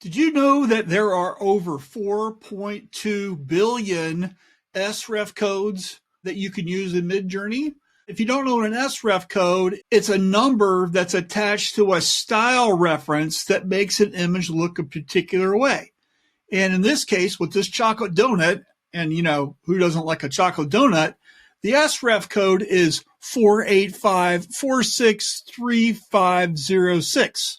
Did you know that there are over 4.2 billion SREF codes that you can use in Midjourney? If you don't know what an SREF code, it's a number that's attached to a style reference that makes an image look a particular way. And in this case, with this chocolate donut, and you know, who doesn't like a chocolate donut, the SREF code is 485463506.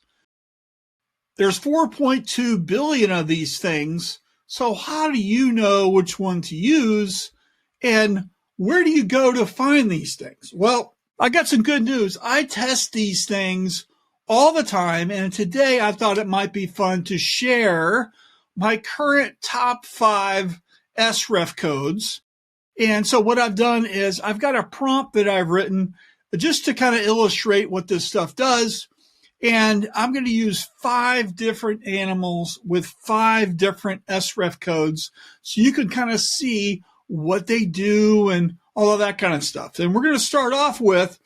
There's 4.2 billion of these things. So how do you know which one to use? And where do you go to find these things? Well, I got some good news. I test these things all the time. And today I thought it might be fun to share my current top 5 SREF codes. And so what I've done is I've got a prompt that I've written just to kind of illustrate what this stuff does. And I'm going to use 5 different animals with 5 different SREF codes so you can kind of see what they do and all of that kind of stuff. And we're going to start off with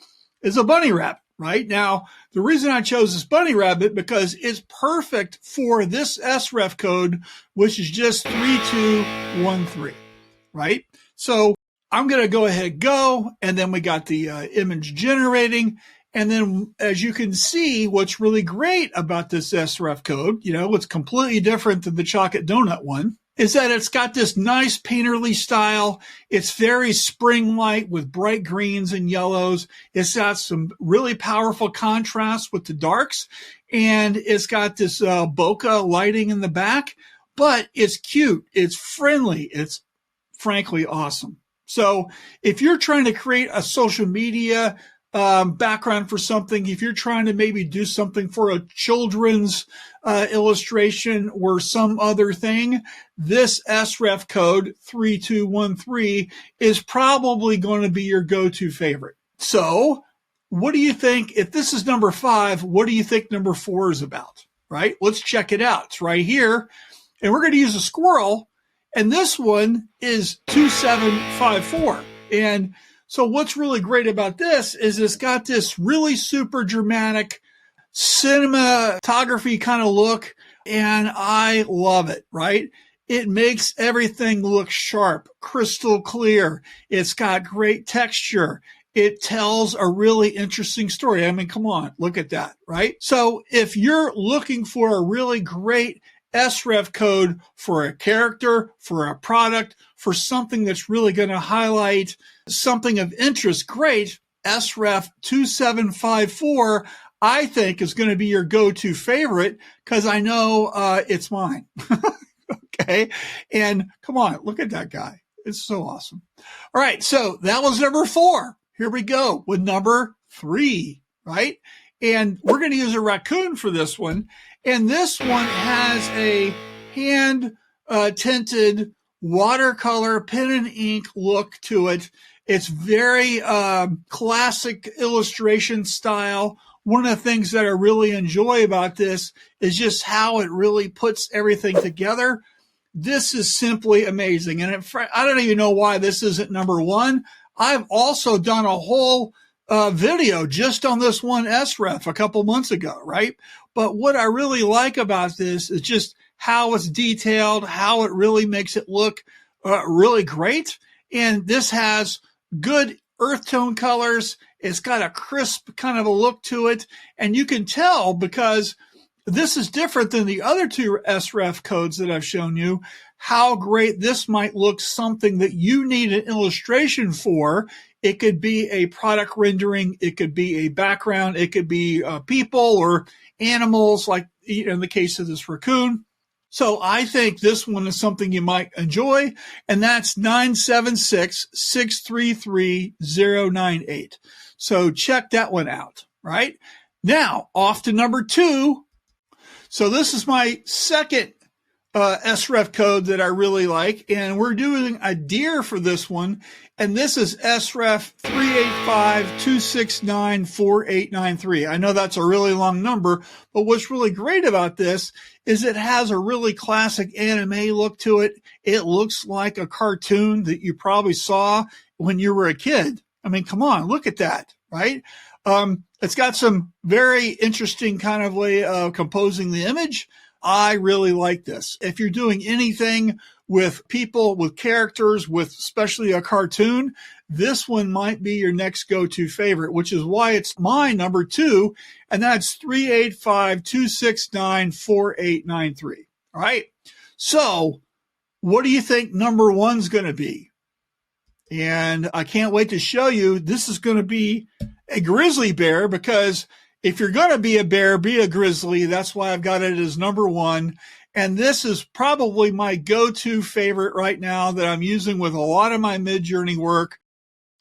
is a bunny rabbit. Right now, the reason I chose this bunny rabbit because it's perfect for this SREF code, which is just 3213, right? So I'm going to go ahead, and then we got the image generating. And then as you can see, what's really great about this SREF code, you know, what's completely different than the chocolate donut one, is that it's got this nice painterly style. It's very spring-like with bright greens and yellows. It's got some really powerful contrast with the darks. And it's got this bokeh lighting in the back. But it's cute. It's friendly. It's frankly awesome. So if you're trying to create a social media background for something, if you're trying to maybe do something for a children's illustration or some other thing, this SREF code 3213 is probably going to be your go-to favorite. So what do you think? If this is number 5, what do you think number 4 is about? Right? Let's check it out. It's right here. And we're going to use a squirrel. And this one is 2754. And so what's really great about this is it's got this really super dramatic cinematography kind of look, and I love it, right? It makes everything look sharp, crystal clear. It's got great texture. It tells a really interesting story. I mean, come on, look at that, right? So if you're looking for a really great SREF code for a character, for a product, for something that's really going to highlight something of interest, great. SREF 2754, I think, is going to be your go-to favorite because I know it's mine. Okay. And come on, look at that guy. It's so awesome. All right. So that was number 4. Here we go with number 3, right? And we're going to use a raccoon for this one. And this one has a hand-tinted watercolor pen and ink look to it. It's very classic illustration style. One of the things that I really enjoy about this is just how it really puts everything together. This is simply amazing. And I don't even know why this isn't number 1. I've also done a whole video just on this one SREF a couple months ago, right? But what I really like about this is just how it's detailed, how it really makes it look really great. And this has good earth tone colors. It's got a crisp kind of a look to it. And you can tell because this is different than the other 2 SREF codes that I've shown you, how great this might look, something that you need an illustration for. It could be a product rendering. It could be a background. It could be people or animals, like in the case of this raccoon. So I think this one is something you might enjoy, and that's 976-633-098. So check that one out, right? Now, off to number 2. So this is my second SREF code that I really like, and we're doing a deer for this one, and this is SREF 385-269-4893. I know that's a really long number, but what's really great about this is it has a really classic anime look to it. It looks like a cartoon that you probably saw when you were a kid. I mean, come on, look at that, right? It's got some very interesting kind of way of composing the image. I really like this. If you're doing anything with people, with characters, with especially a cartoon, this one might be your next go-to favorite, which is why it's my number 2, and that's 385-269-4893. All right. So what do you think number 1's going to be? And I can't wait to show you. This is going to be a grizzly bear, because if you're going to be a bear, be a grizzly. That's why I've got it as number 1. And this is probably my go-to favorite right now that I'm using with a lot of my Midjourney work.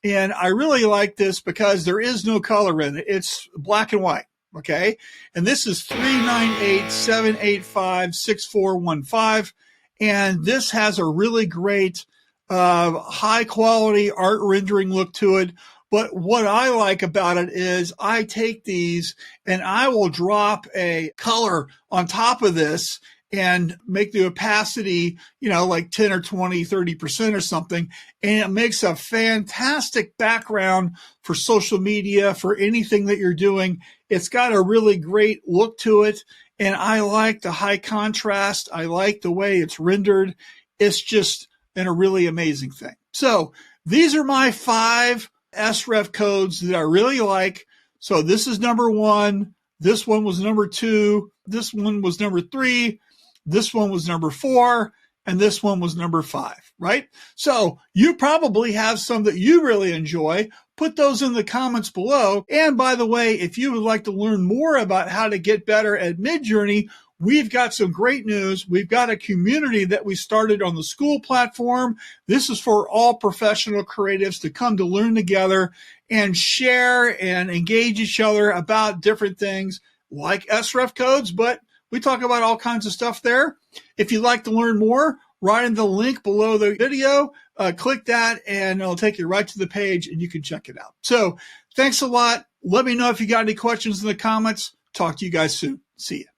And I really like this because there is no color in it. It's black and white. Okay. And this is 398-785-6415. And this has a really great, high quality art rendering look to it. But what I like about it is I take these and I will drop a color on top of this and make the opacity, like 10 or 20, 30% or something. And it makes a fantastic background for social media, for anything that you're doing. It's got a really great look to it. And I like the high contrast. I like the way it's rendered. It's just a really amazing thing. So these are my 5 SREF codes that I really like. So this is number 1. This one was number 2. This one was number 3. This one was number 4. And this one was number 5, right? So you probably have some that you really enjoy. Put those in the comments below. And by the way, if you would like to learn more about how to get better at Midjourney, we've got some great news. We've got a community that we started on the school platform. This is for all professional creatives to come to learn together and share and engage each other about different things like SREF codes, but we talk about all kinds of stuff there. If you'd like to learn more, right in the link below the video, click that and it'll take you right to the page and you can check it out. So thanks a lot. Let me know if you got any questions in the comments. Talk to you guys soon. See ya.